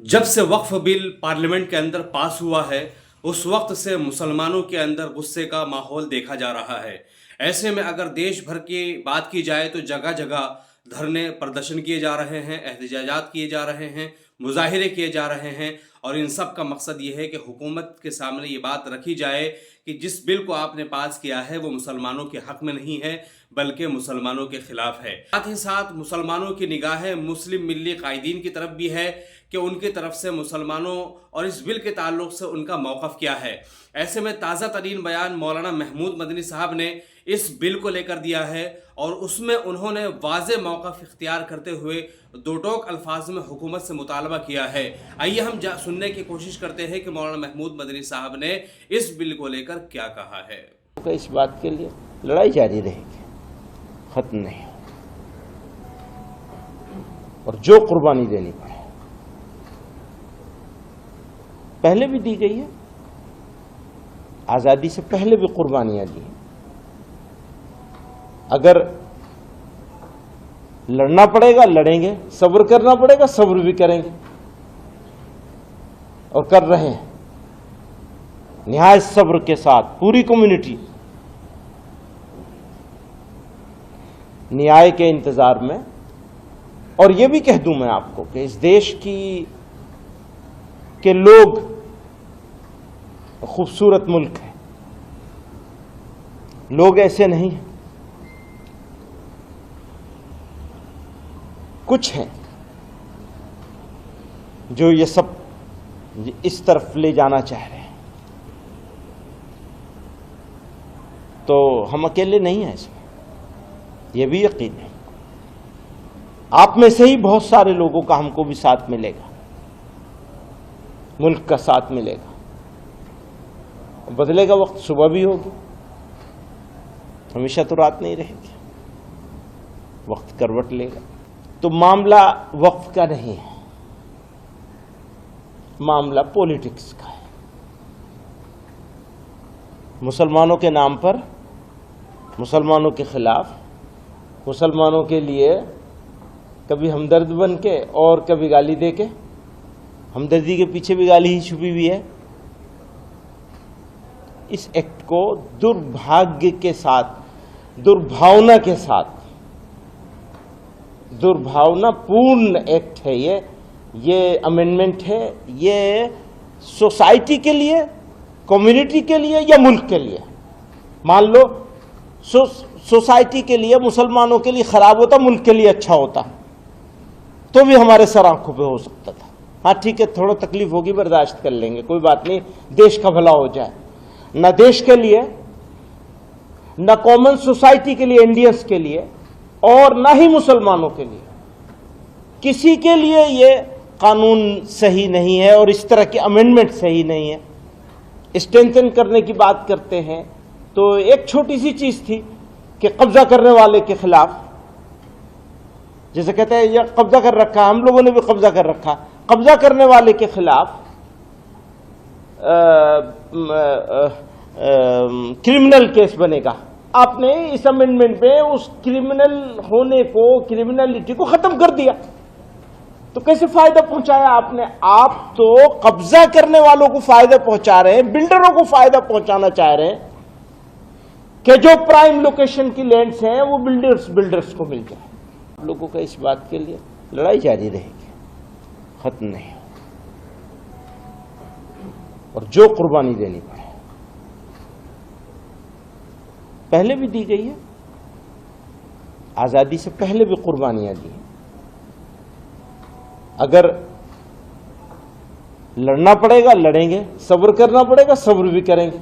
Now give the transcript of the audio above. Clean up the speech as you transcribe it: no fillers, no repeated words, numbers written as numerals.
जब से वक्फ bill parliament के अंदर पास हुआ है उस वक्त से मुसलमानों के अंदर गुस्से का माहौल देखा जा रहा है। ऐसे में अगर देश भर की बात की जाए तो जगह जगह धरने प्रदर्शन किए जा रहे हैं, एहतजाजात किए जा रहे हैं, मुजाहिरे किए जा रहे हैं और इन सब का मकसद ये है कि हुकूमत के सामने ये बात रखी जाए कि जिस बिल को आपने पास किया है वो मुसलमानों के हक में नहीं है बल्कि मुसलमानों के खिलाफ है। साथ ही साथ मुसलमानों की निगाहें मुस्लिम मिल्ली कायदीन की तरफ भी है कि उनकी तरफ से मुसलमानों और इस बिल के ताल्लुक से उनका मौक़िफ़ क्या है। ऐसे में ताज़ा तरीन बयान मौलाना महमूद मदनी साहब ने इस बिल को लेकर दिया है और उसमें उन्होंने वाज़े मौक़िफ़ इख्तियार करते हुए दो टोक अल्फाज में हुकूमत से मुतालबा किया है। आइए हम सुनने की कोशिश करते हैं कि मौलाना महमूद मदनी साहब ने इस बिल को लेकर क्या कहा है। इस बात के लिए लड़ाई जारी रहेगी, खत्म नहीं, और जो कुर्बानी देनी पड़े पहले भी दी गई है, आजादी से पहले भी कुर्बानियां दी हैं। अगर लड़ना पड़ेगा लड़ेंगे, सब्र करना पड़ेगा सब्र भी करेंगे और कर रहे हैं निहायत सब्र के साथ। पूरी कम्युनिटी न्याय के इंतजार में। और यह भी कह दूं मैं आपको कि इस देश के लोग खूबसूरत मुल्क है, लोग ऐसे नहीं हैं। कुछ हैं जो ये सब इस तरफ ले जाना चाह रहे हैं, तो हम अकेले नहीं हैं इसमें, यह भी यकीन है। आप में से ही बहुत सारे लोगों का हमको भी साथ मिलेगा, मुल्क का साथ मिलेगा। बदलेगा वक्त, सुबह भी होगी, हमेशा तो रात नहीं रहेगी, वक्त करवट लेगा। तो मामला वक्फ का नहीं है, मामला पॉलिटिक्स का है। मुसलमानों के नाम पर, मुसलमानों के खिलाफ, मुसलमानों के लिए कभी हमदर्द बन के और कभी गाली दे के, हमदर्दी के पीछे भी गाली ही छुपी हुई है। इस एक्ट को दुर्भाग्य के साथ, दुर्भावना के साथ, दुर्भावनापूर्ण एक्ट है ये अमेंडमेंट है। ये सोसाइटी के लिए, कम्युनिटी के लिए या मुल्क के लिए, मान लो सोसाइटी के लिए, मुसलमानों के लिए खराब होता, मुल्क के लिए अच्छा होता तो भी हमारे सर आंखों पे हो सकता था। हाँ ठीक है, थोड़ा तकलीफ होगी, बर्दाश्त कर लेंगे, कोई बात नहीं, देश का भला हो जाए। न देश के लिए, न कॉमन सोसाइटी के लिए, इंडियंस के लिए, और न ही मुसलमानों के लिए, किसी के लिए ये कानून सही नहीं है और इस तरह के अमेंडमेंट सही नहीं है। स्ट्रेंथन करने की बात करते हैं तो एक छोटी सी चीज थी कि कब्जा करने वाले के खिलाफ, जैसे कहते हैं ये कब्जा कर रखा, हम लोगों ने भी कब्जा कर रखा, कब्जा करने वाले के खिलाफ क्रिमिनल केस बनेगा। आपने इस अमेंडमेंट में उस क्रिमिनल होने को, क्रिमिनलिटी को खत्म कर दिया। तो कैसे फायदा पहुंचाया आपने? आप तो कब्जा करने वालों को फायदा पहुंचा रहे हैं, बिल्डरों को फायदा पहुंचाना चाह रहे हैं कि जो प्राइम लोकेशन की लैंड्स हैं वो बिल्डर्स को मिल जाए। लोगों का इस बात के लिए लड़ाई जारी रहेगी, खत्म नहीं, और जो कुर्बानी देनी पड़े पहले भी दी गई है, आजादी से पहले भी कुर्बानियां दी हैं। अगर लड़ना पड़ेगा लड़ेंगे, सब्र करना पड़ेगा सब्र भी करेंगे।